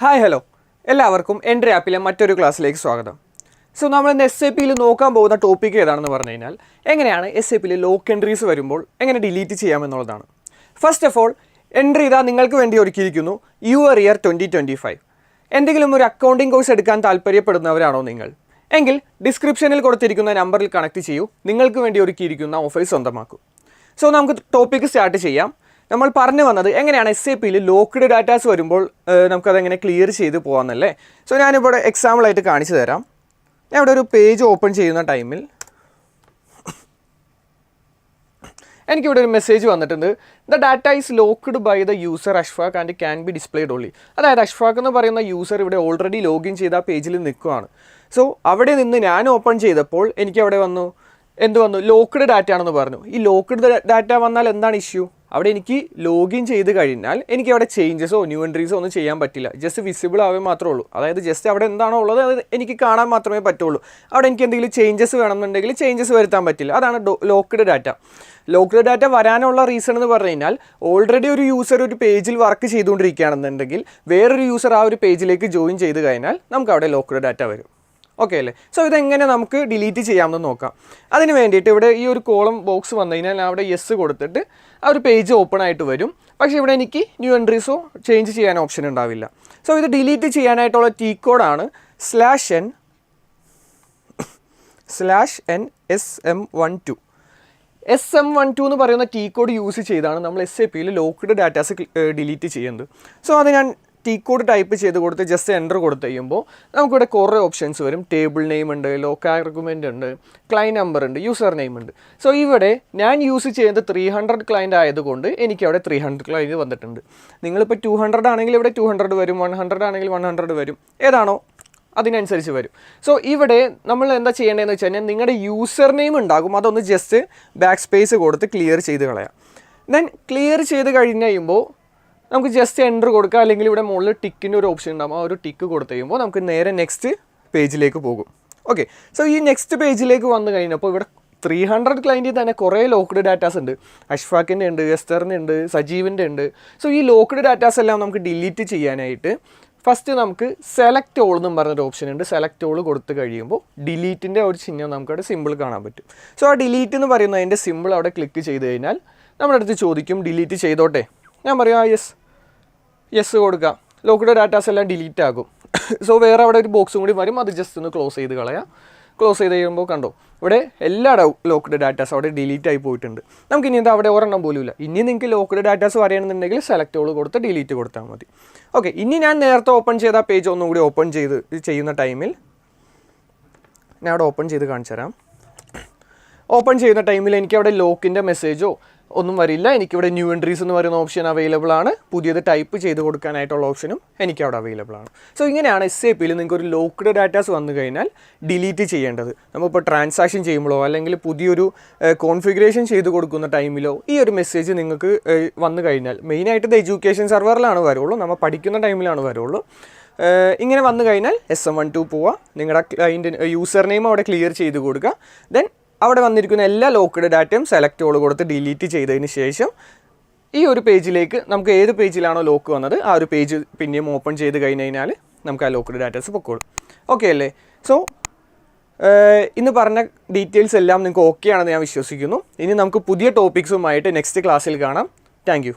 Hi hello എല്ലാവർക്കും എൻ്റെ ആപ്പിലെ മറ്റൊരു ക്ലാസ്സിലേക്ക് സ്വാഗതം. സോ നമ്മൾ ഇന്ന് SAPയിൽ നോക്കാൻ പോകുന്ന ടോപ്പിക്ക് ഏതാണെന്ന് പറഞ്ഞു കഴിഞ്ഞാൽ എങ്ങനെയാണ് SAPയിൽ ലോക്ക് എൻട്രീസ് വരുമ്പോൾ എങ്ങനെ ഡിലീറ്റ് ചെയ്യാമെന്നുള്ളതാണ്. ഫസ്റ്റ് ഓഫ് ഓൾ എൻട്രി ഇതാ നിങ്ങൾക്ക് വേണ്ടി ഒരുക്കിയിരിക്കുന്നു യുവർ ഇയർ 2025. എന്തെങ്കിലും ഒരു അക്കൗണ്ടിംഗ് കോഴ്സ് എടുക്കാൻ താല്പര്യപ്പെടുന്നവരാണോ നിങ്ങൾ എങ്കിൽ ഡിസ്ക്രിപ്ഷനിൽ കൊടുത്തിരിക്കുന്ന നമ്പറിൽ കണക്ട് ചെയ്യൂ. നിങ്ങൾക്ക് വേണ്ടി ഒരുക്കിയിരിക്കുന്ന ഓഫേഴ്സ് സ്വന്തമാക്കൂ. സോ നമുക്ക് ടോപ്പിക്ക് സ്റ്റാർട്ട് ചെയ്യാം. നമ്മൾ പറഞ്ഞു വന്നത് എങ്ങനെയാണ് SAPയിൽ ലോക്ക്ഡ് ഡാറ്റാസ് വരുമ്പോൾ നമുക്കതെങ്ങനെ ക്ലിയർ ചെയ്ത് പോകാമെന്നല്ലേ. സോ ഞാനിവിടെ എക്സാമ്പിളായിട്ട് കാണിച്ചു തരാം. ഞാൻ ഇവിടെ ഒരു പേജ് ഓപ്പൺ ചെയ്യുന്ന ടൈമിൽ എനിക്കിവിടെ ഒരു മെസ്സേജ് വന്നിട്ടുണ്ട്. The data is locked by the user Ashfaq and can be displayed only. അതായത് അഷ്ഫാഖ് എന്ന് പറയുന്ന യൂസർ ഇവിടെ ഓൾറെഡി ലോഗിൻ ചെയ്ത ആ പേജിൽ നിൽക്കുകയാണ്. സോ അവിടെ നിന്ന് ഞാൻ ഓപ്പൺ ചെയ്തപ്പോൾ എനിക്ക് അവിടെ വന്നു ലോക്ക്ഡ് ഡാറ്റ ആണെന്ന് പറഞ്ഞു. ഈ ലോക്ക്ഡ് ഡാറ്റ വന്നാൽ എന്താണ് ഇഷ്യൂ? അവിടെ എനിക്ക് ലോഗിൻ ചെയ്ത് കഴിഞ്ഞാൽ എനിക്ക് അവിടെ ചേഞ്ചസോ ന്യൂ എൻട്രീസോ ഒന്നും ചെയ്യാൻ പറ്റില്ല. ജസ്റ്റ് വിസിബിൾ ആവേ മാത്രമേ ഉള്ളൂ. അതായത് ജസ്റ്റ് അവിടെ എന്താണോ ഉള്ളത് അത് എനിക്ക് കാണാൻ മാത്രമേ പറ്റുള്ളൂ. അവിടെ എനിക്ക് എന്തെങ്കിലും ചേഞ്ചസ് വേണമെന്നുണ്ടെങ്കിൽ ചേഞ്ചസ് വരുത്താൻ പറ്റില്ല. അതാണ് ലോക്ക്ഡ് ഡാറ്റ. ലോക്ക്ഡ് ഡാറ്റ വരാനുള്ള റീസൺ എന്ന് പറഞ്ഞു കഴിഞ്ഞാൽ ഓൾറെഡി ഒരു യൂസർ ഒരു പേജിൽ വർക്ക് ചെയ്തുകൊണ്ടിരിക്കുകയാണെന്നുണ്ടെങ്കിൽ വേറൊരു യൂസർ ആ ഒരു പേജിലേക്ക് ജോയിൻ ചെയ്ത് കഴിഞ്ഞാൽ നമുക്ക് അവിടെ ലോക്ക്ഡ് ഡാറ്റ വരും. ഓക്കെ അല്ലേ? സോ ഇതെങ്ങനെ നമുക്ക് ഡിലീറ്റ് ചെയ്യാമെന്ന് നോക്കാം. അതിന് വേണ്ടിയിട്ട് ഇവിടെ ഈ ഒരു കോളം ബോക്സ് വന്നു കഴിഞ്ഞാൽ ഞാൻ അവിടെ യെസ് കൊടുത്തിട്ട് ആ ഒരു പേജ് ഓപ്പൺ ആയിട്ട് വരും. പക്ഷേ ഇവിടെ എനിക്ക് ന്യൂ എൻട്രീസോ ചേഞ്ച് ചെയ്യാൻ ഓപ്ഷൻ ഉണ്ടാവില്ല. സോ ഇത് ഡിലീറ്റ് ചെയ്യാനായിട്ടുള്ള T കോഡാണ് /n/SM12. SM12 എന്ന് പറയുന്ന T കോഡ് യൂസ് ചെയ്താണ് നമ്മൾ SAPയിൽ ലോക്ക്ഡ് ഡാറ്റാസ് ഡിലീറ്റ് ചെയ്യുന്നത്. സോ അത് ഞാൻ T കോഡ് ടൈപ്പ് ചെയ്ത് കൊടുത്ത് ജസ്റ്റ് എൻ്റർ കൊടുത്ത് കഴിയുമ്പോൾ നമുക്കിവിടെ കുറേ ഓപ്ഷൻസ് വരും. ടേബിൾ നെയിം ഉണ്ട്, ലോക്ക് ആർഗ്യുമെൻ്റ് ഉണ്ട്, ക്ലയൻറ്റ് നമ്പർ ഉണ്ട്, യൂസർ നെയിം ഉണ്ട്. സോ ഇവിടെ ഞാൻ യൂസ് ചെയ്യുന്നത് 300 ക്ലയൻറ്റ് ആയതുകൊണ്ട് എനിക്ക് അവിടെ 300 ക്ലയൻറ്റ് വന്നിട്ടുണ്ട്. നിങ്ങളിപ്പോൾ 200 ആണെങ്കിൽ ഇവിടെ 200 വരും, 100 ആണെങ്കിൽ 100 വരും, ഏതാണോ അതിനനുസരിച്ച് വരും. സോ ഇവിടെ നമ്മൾ എന്താ ചെയ്യേണ്ടതെന്ന് വെച്ച് കഴിഞ്ഞാൽ നിങ്ങളുടെ യൂസർ നെയിം ഉണ്ടാകും, അതൊന്ന് ജസ്റ്റ് ബാക്ക് സ്പേസ് കൊടുത്ത് ക്ലിയർ ചെയ്ത് കളയാം. ദെൻ ക്ലിയർ ചെയ്ത് കഴിഞ്ഞ് കഴിയുമ്പോൾ നമുക്ക് ജസ്റ്റ് എൻ്റർ കൊടുക്കുക, അല്ലെങ്കിൽ ഇവിടെ മുകളിൽ ടിക്കിൻ്റെ ഒരു ഓപ്ഷൻ ഉണ്ടാകും. ആ ഒരു ടിക്ക് കൊടുത്തു കഴിയുമ്പോൾ നമുക്ക് നേരെ നെക്സ്റ്റ് പേജിലേക്ക് പോകും. ഓക്കെ, സോ ഈ നെക്സ്റ്റ് പേജിലേക്ക് വന്നു കഴിഞ്ഞപ്പോൾ ഇവിടെ 300 ക്ലയൻറ്റിൽ തന്നെ കുറേ ലോക്ക്ഡ് ഡാറ്റാസ് ഉണ്ട്. അഷ്ഫാഖിൻ്റെ ഉണ്ട്, എസ്തറിൻ്റെ ഉണ്ട്, സജീവിൻ്റെ ഉണ്ട്. സോ ഈ ലോക്ക്ഡ് ഡാറ്റാസ് എല്ലാം നമുക്ക് ഡിലീറ്റ് ചെയ്യാനായിട്ട് ഫസ്റ്റ് നമുക്ക് സെലക്ട് ഓൾ എന്നും പറഞ്ഞൊരു ഓപ്ഷൻ ഉണ്ട്. സെലക്ട് ഓൾ കൊടുത്ത് കഴിയുമ്പോൾ ഡിലീറ്റിൻ്റെ ഒരു ചിഹ്നം നമുക്കവിടെ സിമ്പിൾ കാണാൻ പറ്റും. സോ ആ ഡിലീറ്റ് എന്ന് പറയുന്നതിൻ്റെ സിമ്പിൾ അവിടെ ക്ലിക്ക് ചെയ്ത് കഴിഞ്ഞാൽ നമ്മുടെ അടുത്ത് ചോദിക്കും ഡിലീറ്റ് ചെയ്തോട്ടെ. ഞാൻ പറയും യെസ് കൊടുക്കുക. ലോക്ക്ഡ് ഡാറ്റാസ് എല്ലാം ഡിലീറ്റ് ആകും. സോ വേറെ അവിടെ ഒരു ബോക്സും കൂടി വരും, അത് ജസ്റ്റ് ഒന്ന് ക്ലോസ് ചെയ്ത് കളയാം. ക്ലോസ് ചെയ്ത് കഴിയുമ്പോൾ കണ്ടോ ഇവിടെ എല്ലാ ലോക്ക്ഡ് ഡാറ്റാസ് അവിടെ ഡിലീറ്റ് ആയി പോയിട്ടുണ്ട്. നമുക്ക് ഇനി എന്താ അവിടെ ഒരെണ്ണം പോലും ഇല്ല. ഇനി നിങ്ങൾക്ക് ലോക്ക്ഡ് ഡാറ്റാസ് വരണമെന്നുണ്ടെങ്കിൽ സെലക്ട് ഓൾ കൊടുത്ത് ഡിലീറ്റ് കൊടുത്താൽ മതി. ഓക്കെ, ഇനി ഞാൻ നേരത്തെ ഓപ്പൺ ചെയ്ത പേജ് ഒന്നും കൂടി ഓപ്പൺ ചെയ്യുന്ന ടൈമിൽ ഞാൻ അവിടെ ഓപ്പൺ ചെയ്ത് കാണിച്ചു തരാം. ഓപ്പൺ ചെയ്യുന്ന ടൈമിൽ എനിക്കവിടെ ലോക്കിൻ്റെ മെസ്സേജോ ഒന്നും വരില്ല. എനിക്കിവിടെ ന്യൂ എൻട്രീസ് എന്ന് പറയുന്ന ഓപ്ഷൻ അവൈലബിൾ ആണ്. പുതിയത് ടൈപ്പ് ചെയ്ത് കൊടുക്കാനായിട്ടുള്ള ഓപ്ഷനും എനിക്കവിടെ അവൈലബിൾ ആണ്. സോ ഇങ്ങനെയാണ് SAPയിൽ നിങ്ങൾക്ക് ഒരു ലോക്ക്ഡ് ഡാറ്റാസ് വന്നു കഴിഞ്ഞാൽ ഡിലീറ്റ് ചെയ്യേണ്ടത്. നമ്മളിപ്പോൾ ട്രാൻസാക്ഷൻ ചെയ്യുമ്പോഴോ അല്ലെങ്കിൽ പുതിയൊരു കോൺഫിഗറേഷൻ ചെയ്ത് കൊടുക്കുന്ന ടൈമിലോ ഈ ഒരു മെസ്സേജ് നിങ്ങൾക്ക് വന്നു കഴിഞ്ഞാൽ, മെയിനായിട്ട് ഇത് എഡ്യൂക്കേഷൻ സെർവറിലാണ് വരുള്ളൂ, നമ്മൾ പഠിക്കുന്ന ടൈമിലാണ് വരുള്ളൂ. ഇങ്ങനെ വന്നു കഴിഞ്ഞാൽ SM12 പോവുക, നിങ്ങളുടെ ക്ലയൻറ്റ് യൂസർ നെയിം അവിടെ ക്ലിയർ ചെയ്ത് കൊടുക്കുക. ദെൻ അവിടെ വന്നിരിക്കുന്ന എല്ലാ ലോക്ക്ഡ് ഡാറ്റയും സെലക്ട് ഓൾ കൊടുത്ത് ഡിലീറ്റ് ചെയ്തതിന് ശേഷം ഈ ഒരു പേജിലേക്ക് നമുക്ക് ഏത് പേജിലാണോ ലോക്ക് വന്നത് ആ ഒരു പേജ് പിന്നെയും ഓപ്പൺ ചെയ്ത് കഴിഞ്ഞ് കഴിഞ്ഞാൽ നമുക്ക് ആ ലോക്ക്ഡ് ഡാറ്റാസ് പൊക്കോളും. ഓക്കെ അല്ലേ? സോ ഇന്ന് പറഞ്ഞ ഡീറ്റെയിൽസ് എല്ലാം നിങ്ങൾക്ക് ഓക്കെ ആണെന്ന് ഞാൻ വിശ്വസിക്കുന്നു. ഇനി നമുക്ക് പുതിയ ടോപ്പിക്സുമായിട്ട് നെക്സ്റ്റ് ക്ലാസ്സിൽ കാണാം. Thank you.